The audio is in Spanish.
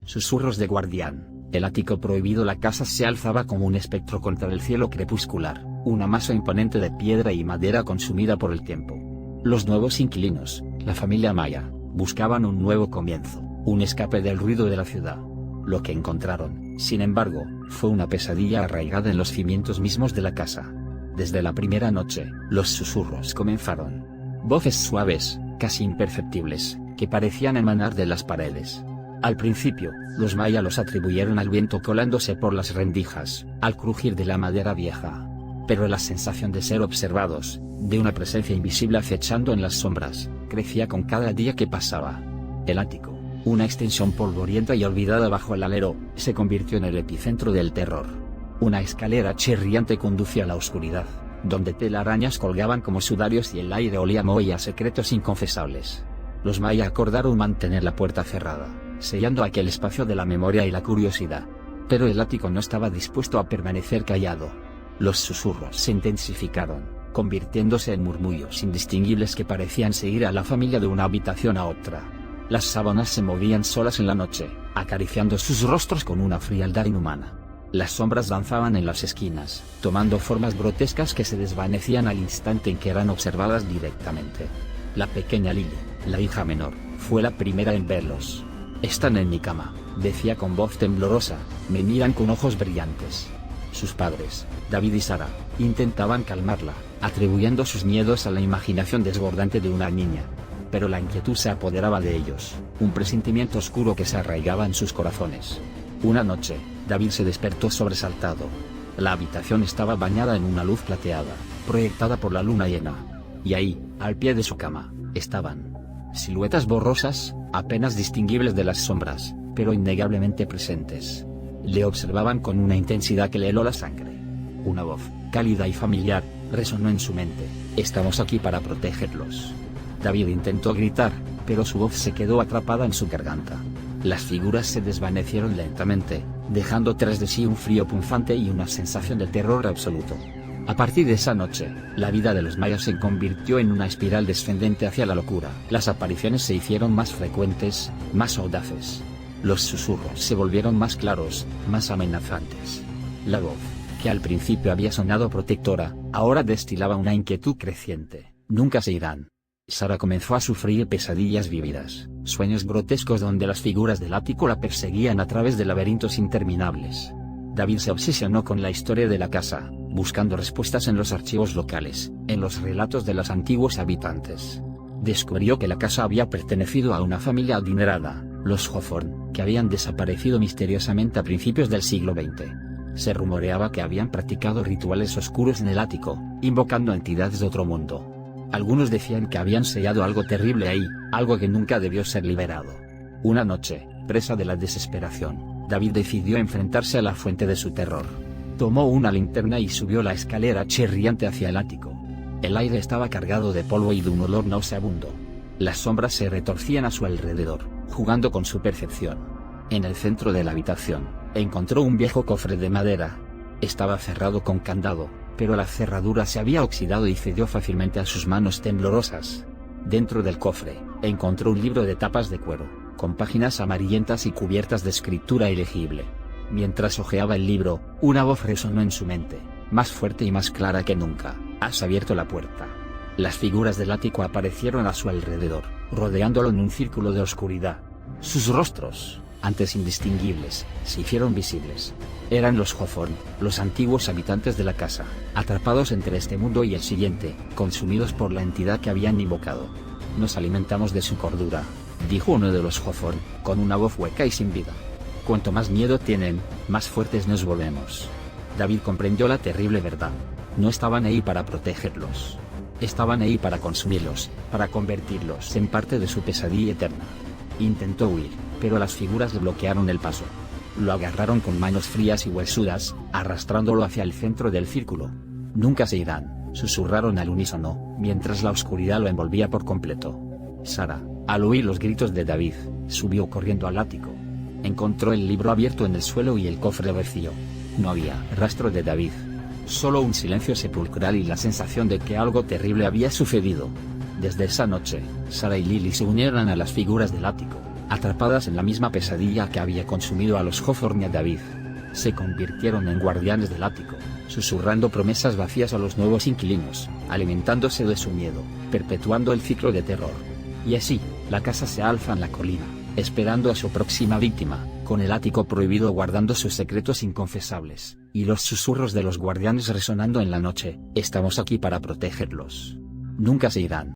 Susurros de guardián. El ático prohibido. La casa se alzaba como un espectro contra el cielo crepuscular, una masa imponente de piedra y madera consumida por el tiempo. Los nuevos inquilinos, la familia Maya, buscaban un nuevo comienzo, un escape del ruido de la ciudad. Lo que encontraron, sin embargo, fue una pesadilla arraigada en los cimientos mismos de la casa. Desde la primera noche, los susurros comenzaron. Voces suaves, casi imperceptibles, que parecían emanar de las paredes. Al principio, los Maya los atribuyeron al viento colándose por las rendijas, al crujir de la madera vieja. Pero la sensación de ser observados, de una presencia invisible acechando en las sombras, crecía con cada día que pasaba. El ático, una extensión polvorienta y olvidada bajo el alero, se convirtió en el epicentro del terror. Una escalera chirriante conducía a la oscuridad, donde telarañas colgaban como sudarios y el aire olía a moho y a secretos inconfesables. Los Maya acordaron mantener la puerta cerrada, sellando aquel espacio de la memoria y la curiosidad. Pero el ático no estaba dispuesto a permanecer callado. Los susurros se intensificaron, convirtiéndose en murmullos indistinguibles que parecían seguir a la familia de una habitación a otra. Las sábanas se movían solas en la noche, acariciando sus rostros con una frialdad inhumana. Las sombras danzaban en las esquinas, tomando formas grotescas que se desvanecían al instante en que eran observadas directamente. La pequeña Lily, la hija menor, fue la primera en verlos. «Están en mi cama», decía con voz temblorosa, «me miran con ojos brillantes». Sus padres, David y Sara, intentaban calmarla, atribuyendo sus miedos a la imaginación desbordante de una niña. Pero la inquietud se apoderaba de ellos, un presentimiento oscuro que se arraigaba en sus corazones. Una noche, David se despertó sobresaltado. La habitación estaba bañada en una luz plateada, proyectada por la luna llena. Y ahí, al pie de su cama, estaban siluetas borrosas, apenas distinguibles de las sombras, pero innegablemente presentes. Le observaban con una intensidad que le heló la sangre. Una voz, cálida y familiar, resonó en su mente: «Estamos aquí para protegerlos». David intentó gritar, pero su voz se quedó atrapada en su garganta. Las figuras se desvanecieron lentamente, dejando tras de sí un frío punzante y una sensación de terror absoluto. A partir de esa noche, la vida de los Mayas se convirtió en una espiral descendente hacia la locura. Las apariciones se hicieron más frecuentes, más audaces. Los susurros se volvieron más claros, más amenazantes. La voz, que al principio había sonado protectora, ahora destilaba una inquietud creciente. «Nunca se irán». Sara comenzó a sufrir pesadillas vívidas, sueños grotescos donde las figuras del ático la perseguían a través de laberintos interminables. David se obsesionó con la historia de la casa, buscando respuestas en los archivos locales, en los relatos de los antiguos habitantes. Descubrió que la casa había pertenecido a una familia adinerada, los Hawthorne, que habían desaparecido misteriosamente a principios del siglo XX. Se rumoreaba que habían practicado rituales oscuros en el ático, invocando entidades de otro mundo. Algunos decían que habían sellado algo terrible ahí, algo que nunca debió ser liberado. Una noche, presa de la desesperación, David decidió enfrentarse a la fuente de su terror. Tomó una linterna y subió la escalera chirriante hacia el ático. El aire estaba cargado de polvo y de un olor nauseabundo. Las sombras se retorcían a su alrededor, jugando con su percepción. En el centro de la habitación, encontró un viejo cofre de madera. Estaba cerrado con candado, pero la cerradura se había oxidado y cedió fácilmente a sus manos temblorosas. Dentro del cofre, encontró un libro de tapas de cuero, con páginas amarillentas y cubiertas de escritura ilegible. Mientras hojeaba el libro, una voz resonó en su mente, más fuerte y más clara que nunca: «Has abierto la puerta». Las figuras del ático aparecieron a su alrededor, rodeándolo en un círculo de oscuridad. Sus rostros, antes indistinguibles, se hicieron visibles. Eran los Hawthorne, los antiguos habitantes de la casa, atrapados entre este mundo y el siguiente, consumidos por la entidad que habían invocado. «Nos alimentamos de su cordura», dijo uno de los Hawthorne, con una voz hueca y sin vida. «Cuanto más miedo tienen, más fuertes nos volvemos». David comprendió la terrible verdad. No estaban ahí para protegerlos. Estaban ahí para consumirlos, para convertirlos en parte de su pesadilla eterna. Intentó huir, pero las figuras le bloquearon el paso. Lo agarraron con manos frías y huesudas, arrastrándolo hacia el centro del círculo. «Nunca se irán», susurraron al unísono, mientras la oscuridad lo envolvía por completo. Sara, al oír los gritos de David, subió corriendo al ático. Encontró el libro abierto en el suelo y el cofre vacío. No había rastro de David. Solo un silencio sepulcral y la sensación de que algo terrible había sucedido. Desde esa noche, Sara y Lily se unieron a las figuras del ático, atrapadas en la misma pesadilla que había consumido a los Hawthorne y a David. Se convirtieron en guardianes del ático, susurrando promesas vacías a los nuevos inquilinos, alimentándose de su miedo, perpetuando el ciclo de terror. Y así, la casa se alza en la colina, esperando a su próxima víctima, con el ático prohibido guardando sus secretos inconfesables, y los susurros de los guardianes resonando en la noche. Estamos aquí para protegerlos. Nunca se irán.